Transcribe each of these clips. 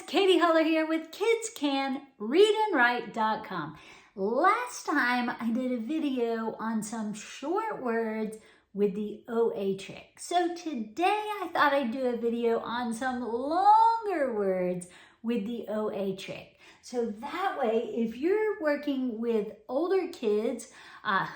Katy Huller here with KidsCanReadAndWrite.com. Last time I did a video on some short words with the OA trick. So today I thought I'd do a video on some longer words with the OA trick. So that way, if you're working with older kids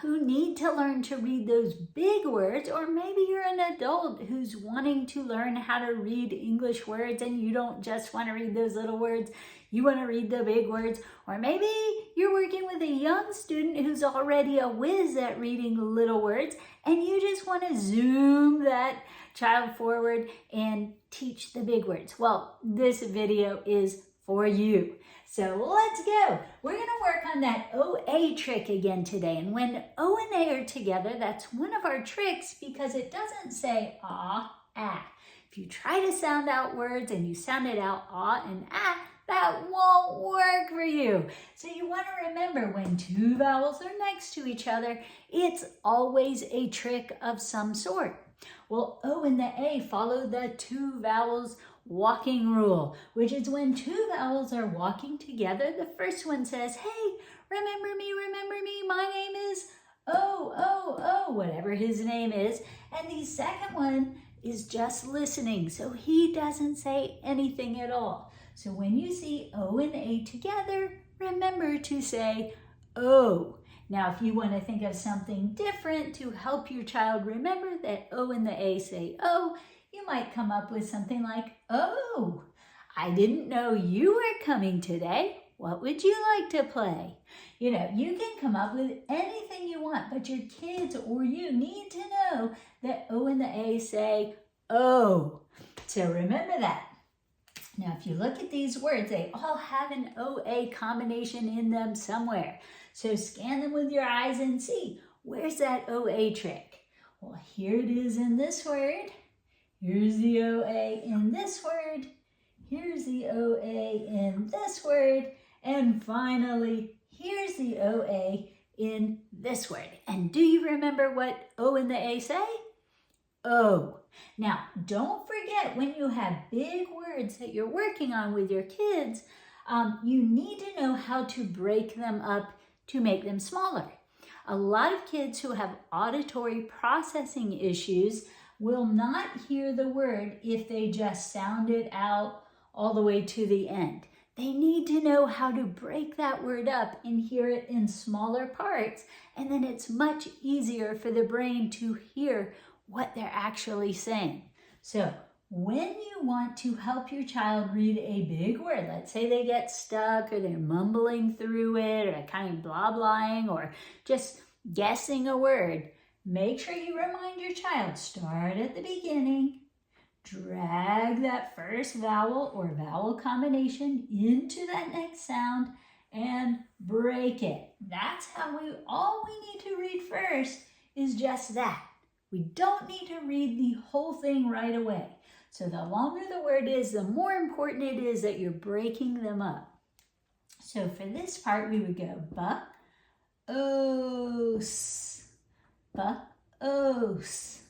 who need to learn to read those big words, or maybe you're an adult who's wanting to learn how to read English words and you don't just want to read those little words, you want to read the big words, or maybe you're working with a young student who's already a whiz at reading little words and you just want to zoom that child forward and teach the big words. Well, this video is for you. So let's go. We're going to work on that OA trick again today. And when O and A are together, that's one of our tricks because it doesn't say ah, ah. If you try to sound out words and you sound it out ah and ah, that won't work for you. So you want to remember when two vowels are next to each other, it's always a trick of some sort. Well, O and the A follow the two vowels walking rule, which is when two vowels are walking together, the first one says, hey, remember me, my name is oh, whatever his name is. And the second one is just listening, so he doesn't say anything at all. So when you see O and A together, remember to say oh. Now, if you want to think of something different to help your child remember that O and the A say oh, you might come up with something like, oh, I didn't know you were coming today. What would you like to play? You know, you can come up with anything you want, but your kids or you need to know that O and the A say, oh. So remember that. Now, if you look at these words, they all have an OA combination in them somewhere. So scan them with your eyes and see, where's that OA trick? Well, here it is in this word. Here's the OA in this word. Here's the OA in this word. And finally, here's the OA in this word. And do you remember what O and the A say? Oh. Now, don't forget when you have big words that you're working on with your kids, you need to know how to break them up to make them smaller. A lot of kids who have auditory processing issues will not hear the word if they just sound it out all the way to the end. They need to know how to break that word up and hear it in smaller parts, and then it's much easier for the brain to hear what they're actually saying. So when you want to help your child read a big word, let's say they get stuck or they're mumbling through it or kind of blah-blahing or just guessing a word, make sure you remind your child, start at the beginning, drag that first vowel or vowel combination into that next sound and break it. That's how all we need to read first is just that. We don't need to read the whole thing right away. So the longer the word is, the more important it is that you're breaking them up. So for this part, we would go ba-os, ba-os,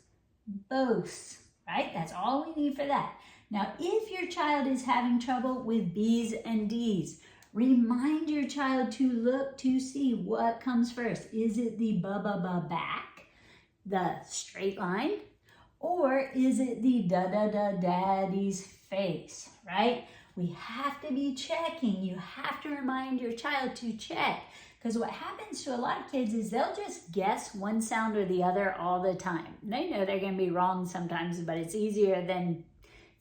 bos, right? That's all we need for that. Now, if your child is having trouble with B's and D's, remind your child to look to see what comes first. Is it the ba-ba-ba back, the straight line, or is it the da-da-da daddy's face, right? We have to be checking. You have to remind your child to check, because what happens to a lot of kids is they'll just guess one sound or the other all the time. They know they're going to be wrong sometimes, but it's easier than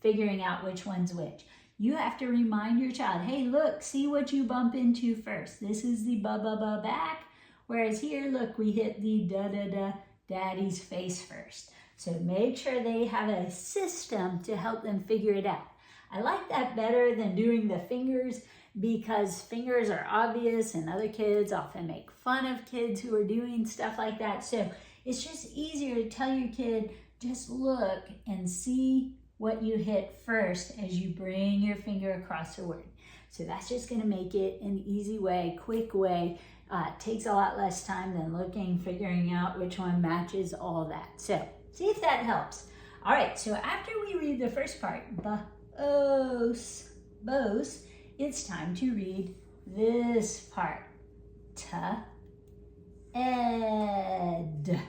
figuring out which one's which. You have to remind your child, hey, look, see what you bump into first. This is the ba-ba-ba back, whereas here, look, we hit the da-da-da daddy's face first. So make sure they have a system to help them figure it out. I like that better than doing the fingers because fingers are obvious and other kids often make fun of kids who are doing stuff like that. So it's just easier to tell your kid, just look and see what you hit first as you bring your finger across the word. So that's just going to make it an easy way, quick way. Takes a lot less time than looking, figuring out which one matches all that. So see if that helps. All right, so after we read the first part, ba-os, bose, it's time to read this part. Ed.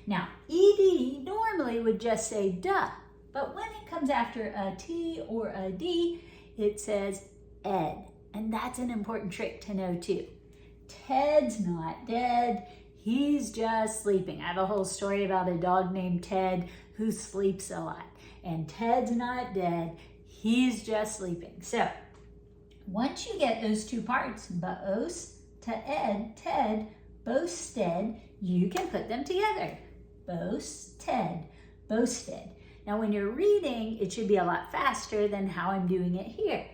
Now, ed normally would just say duh, but when it comes after a T or a D, it says ed. And that's an important trick to know too. Ted's not dead. He's just sleeping. I have a whole story about a dog named Ted who sleeps a lot. And Ted's not dead. He's just sleeping. So once you get those two parts, bose to ed, Ted, boasted, you can put them together. Boasted, boasted. Now when you're reading, it should be a lot faster than how I'm doing it here.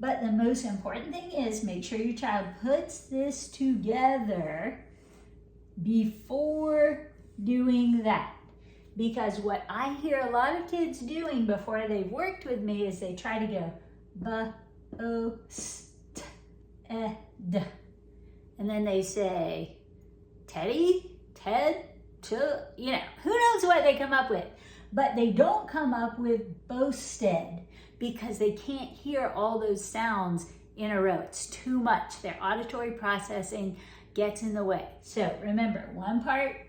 But the most important thing is make sure your child puts this together before doing that. Because what I hear a lot of kids doing before they've worked with me is they try to go b-o-s-t-e-d. And then they say Teddy, Ted, you know, who knows what they come up with. But they don't come up with boasted because they can't hear all those sounds in a row. It's too much. Their auditory processing gets in the way. So remember, one part,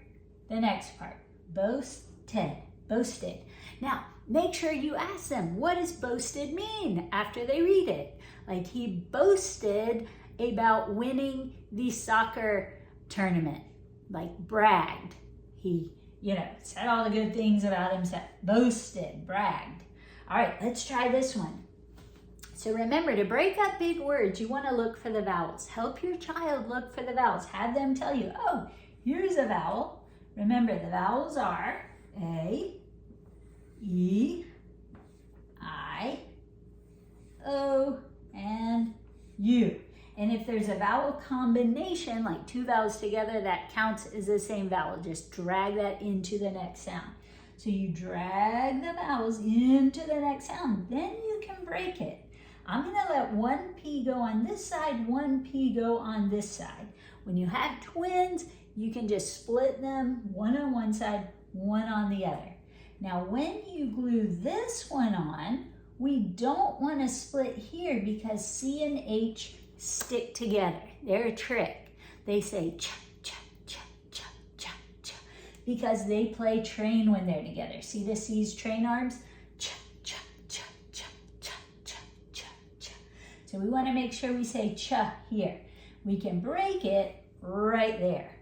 the next part. Boasted, boasted. Now, make sure you ask them, what does boasted mean after they read it? Like he boasted about winning the soccer tournament, like bragged. He, you know, said all the good things about himself. Boasted, bragged. All right, let's try this one. So remember, to break up big words, you want to look for the vowels. Help your child look for the vowels. Have them tell you, oh, here's a vowel. Remember, the vowels are A, E, I, O, and U. And if there's a vowel combination, like two vowels together, that counts as the same vowel. Just drag that into the next sound. So you drag the vowels into the next sound, then you can break it. I'm gonna let one P go on this side, one P go on this side. When you have twins, you can just split them, one on one side, one on the other. Now, when you glue this one on, we don't want to split here because C and H stick together. They're a trick. They say cha, cha, cha, cha, cha, cha, because they play train when they're together. See the C's train arms? Cha, cha, cha, cha, cha, cha, cha, cha. So we want to make sure we say cha here. We can break it right there.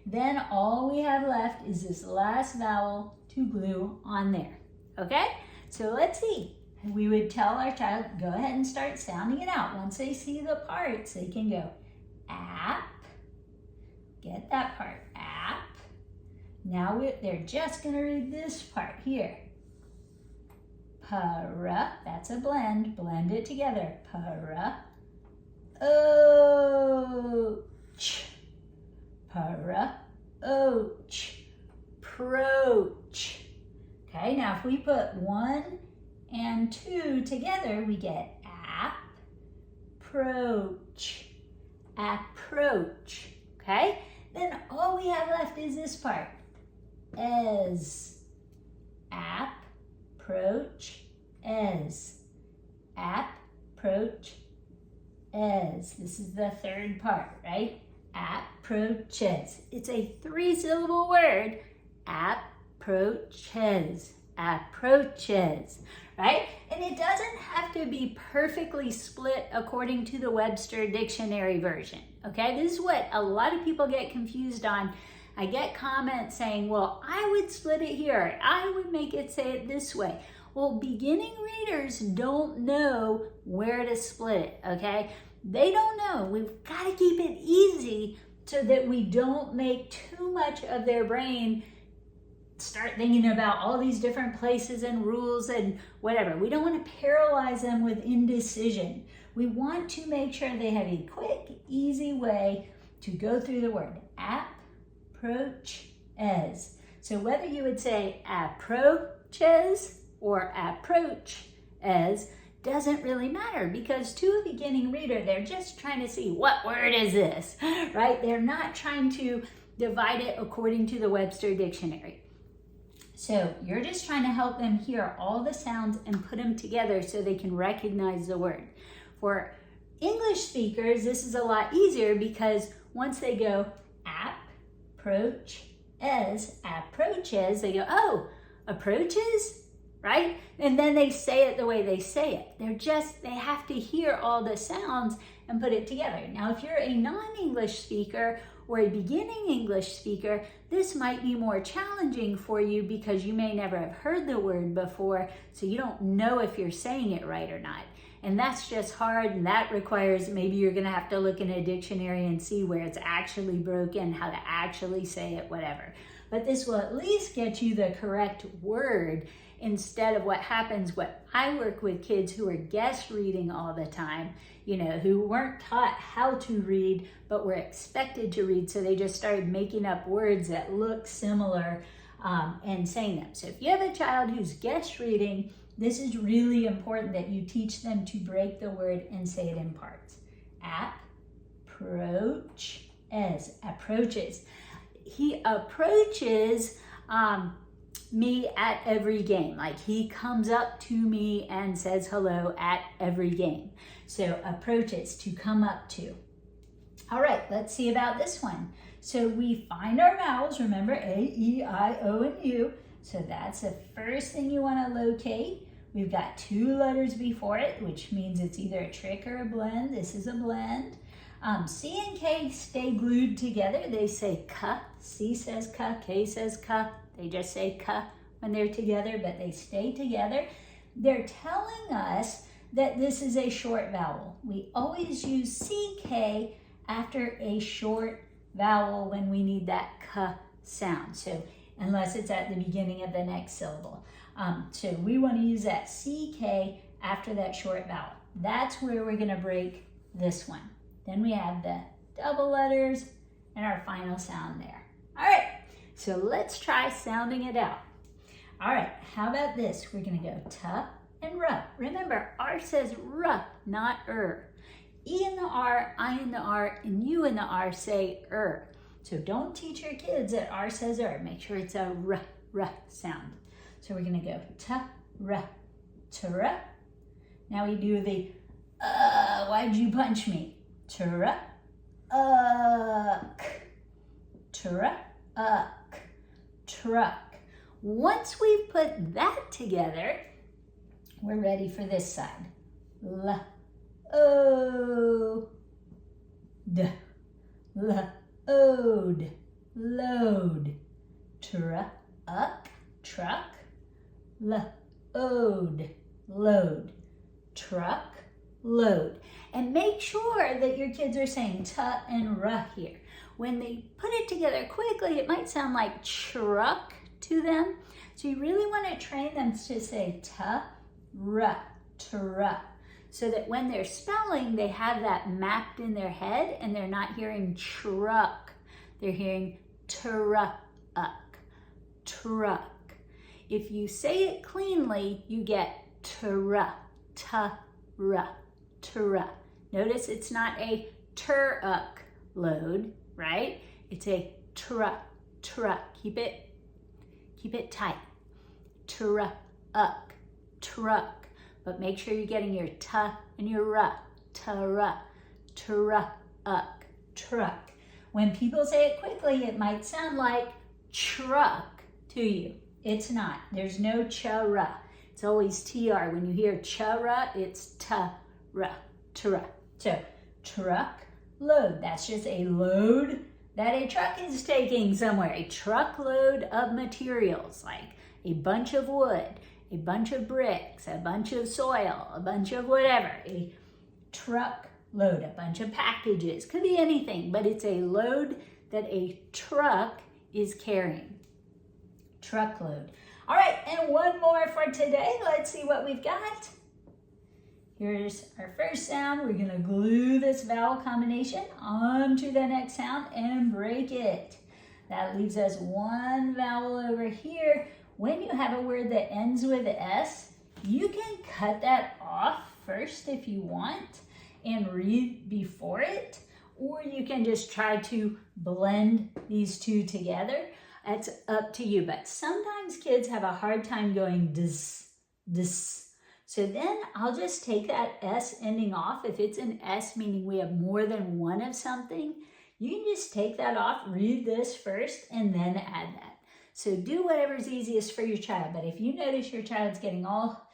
Then all we have left is this last vowel to glue on there, okay? So let's see. We would tell our child, go ahead and start sounding it out. Once they see the parts, they can go app, get that part, app. Now they're just gonna read this part here. Para, that's a blend it together. Para, och. Para, och, proach. Okay, now if we put 1 and 2 together, we get approach, approach. Okay, then all we have left is this part. As, approach, as, approach, as. This is the third part, right? Approaches. It's a 3-syllable word. Approaches. Approaches. Right? And it doesn't have to be perfectly split according to the Webster Dictionary version. Okay? This is what a lot of people get confused on. I get comments saying, well, I would split it here. I would make it say it this way. Well, beginning readers don't know where to split it. Okay? They don't know. We've got to keep it easy so that we don't make too much of their brain start thinking about all these different places and rules and whatever. We don't want to paralyze them with indecision. We want to make sure they have a quick, easy way to go through the word. Approach as. So whether you would say approaches or approach as doesn't really matter, because to a beginning reader, they're just trying to see what word is this, right? They're not trying to divide it according to the Webster Dictionary. So you're just trying to help them hear all the sounds and put them together so they can recognize the word. For English speakers, this is a lot easier because once they go approaches, they go, oh, approaches, right? And then they say it the way they say it. They have to hear all the sounds and put it together. Now, if you're a non-English speaker or a beginning English speaker, this might be more challenging for you because you may never have heard the word before, so you don't know if you're saying it right or not. And that's just hard, and that requires maybe you're gonna have to look in a dictionary and see where it's actually broken, how to actually say it, whatever. But this will at least get you the correct word instead of what happens, what I work with kids who are guest reading all the time, who weren't taught how to read, but were expected to read. So they just started making up words that look similar and saying them. So if you have a child who's guest reading, this is really important that you teach them to break the word and say it in parts. Approaches. He approaches me at every game. Like he comes up to me and says hello at every game. So approaches, to come up to. All right, let's see about this one. So we find our vowels, remember A, E, I, O, and U. So that's the first thing you want to locate. We've got 2 letters before it, which means it's either a trick or a blend. This is a blend. C and K stay glued together. They say ka. C says ka, K says ka. They just say ka when they're together, but they stay together. They're telling us that this is a short vowel. We always use CK after a short vowel when we need that ka sound. So unless it's at the beginning of the next syllable. So we want to use that CK after that short vowel. That's where we're going to break this one. Then we have the double letters and our final sound there. All right, so let's try sounding it out. All right, how about this? We're going to go ta and ra. Remember, R says ra, not E in the R, I in the R, and U in the R say So don't teach your kids that R says Make sure it's a ra sound. So we're going to go ta, ra. Now we do the why'd you punch me? Truck. Once we put that together, we're ready for this side. Load. Truck. Load. Truck. Load. And make sure that your kids are saying ta and ra here. When they put it together quickly, it might sound like truck to them. So you really want to train them to say ta, ra, so that when they're spelling, they have that mapped in their head and they're not hearing truck. They're hearing truck. If you say it cleanly, you get ta, Notice it's not a truck load, right? It's a truck. Keep it tight. Truck. But make sure you're getting your ta and your ra. Truck. When people say it quickly, it might sound like truck to you. It's not. There's no cha-ra. It's always TR. When you hear cha-ra, it's ta-ra. So, truck, load. That's just a load that a truck is taking somewhere. A truckload of materials, like a bunch of wood, a bunch of bricks, a bunch of soil, a bunch of whatever. A truckload, a bunch of packages. Could be anything, but it's a load that a truck is carrying. Truckload. All right, and one more for today. Let's see what we've got. Here's our first sound. We're gonna glue this vowel combination onto the next sound and break it. That leaves us one vowel over here. When you have a word that ends with S, you can cut that off first if you want and read before it, or you can just try to blend these two together. That's up to you. But sometimes kids have a hard time going dis, dis. So then I'll just take that S ending off. If it's an S, meaning we have more than one of something, you can just take that off, read this first, and then add that. So do whatever's easiest for your child. But if you notice your child's getting all,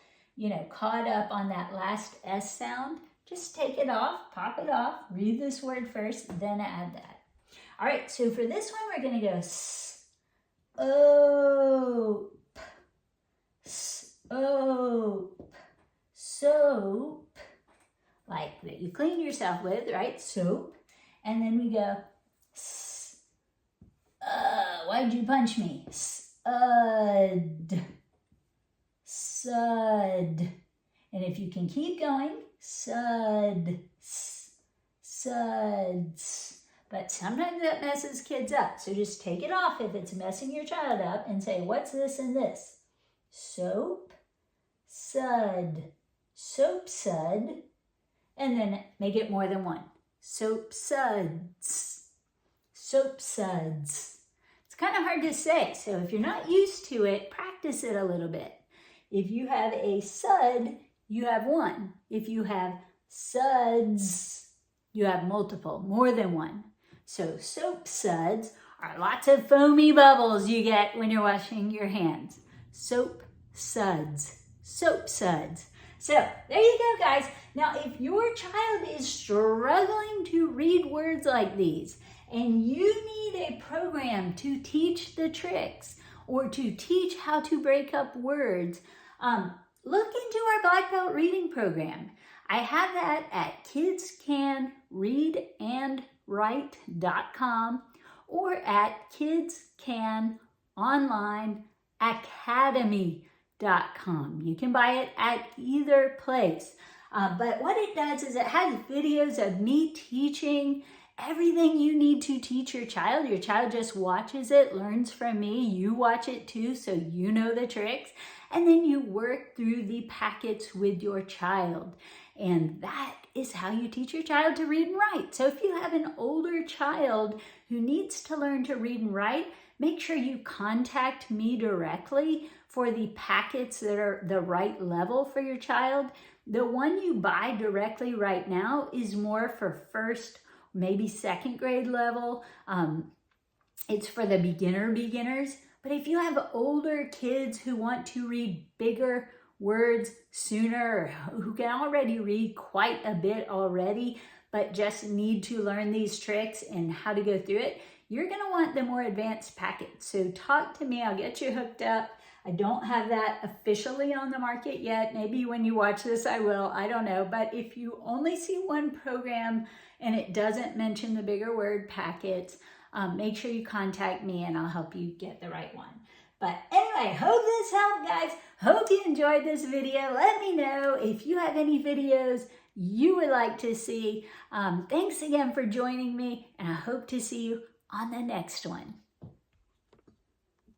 caught up on that last S sound, just take it off, pop it off, read this word first, then add that. All right, so for this one, we're going to go soap, soap, soap, like that you clean yourself with, right? Soap. And then we go, why'd you punch me? Sud, sud. And if you can keep going, sud, suds. But sometimes that messes kids up. So just take it off if it's messing your child up and say, what's this and this? Soap, sud, soap sud. And then make it more than one. Soap suds, soap suds. It's kind of hard to say. So if you're not used to it, practice it a little bit. If you have a sud, you have one. If you have suds, you have multiple, more than one. So soap suds are lots of foamy bubbles you get when you're washing your hands. Soap suds, soap suds. So there you go, guys. Now, if your child is struggling to read words like these, and you need a program to teach the tricks or to teach how to break up words, look into our Black Belt reading program. I have that at kidscanreadandwrite.com or at kidscanonlineacademy.com. You can buy it at either place. But what it does is it has videos of me teaching everything you need to teach your child. Your child just watches it, learns from me. You watch it too, so you know the tricks. And then you work through the packets with your child. And that is how you teach your child to read and write. So if you have an older child who needs to learn to read and write, make sure you contact me directly for the packets that are the right level for your child. The one you buy directly right now is more for first, maybe second grade level. It's for the beginners. But if you have older kids who want to read bigger words sooner, or who can already read quite a bit already, but just need to learn these tricks and how to go through it, you're going to want the more advanced packet. So talk to me. I'll get you hooked up. I don't have that officially on the market yet. Maybe when you watch this, I will. I don't know. But if you only see one program and it doesn't mention the bigger word packets, make sure you contact me and I'll help you get the right one. But anyway, hope this helped, guys. Hope you enjoyed this video. Let me know if you have any videos you would like to see. Thanks again for joining me, and I hope to see you on the next one.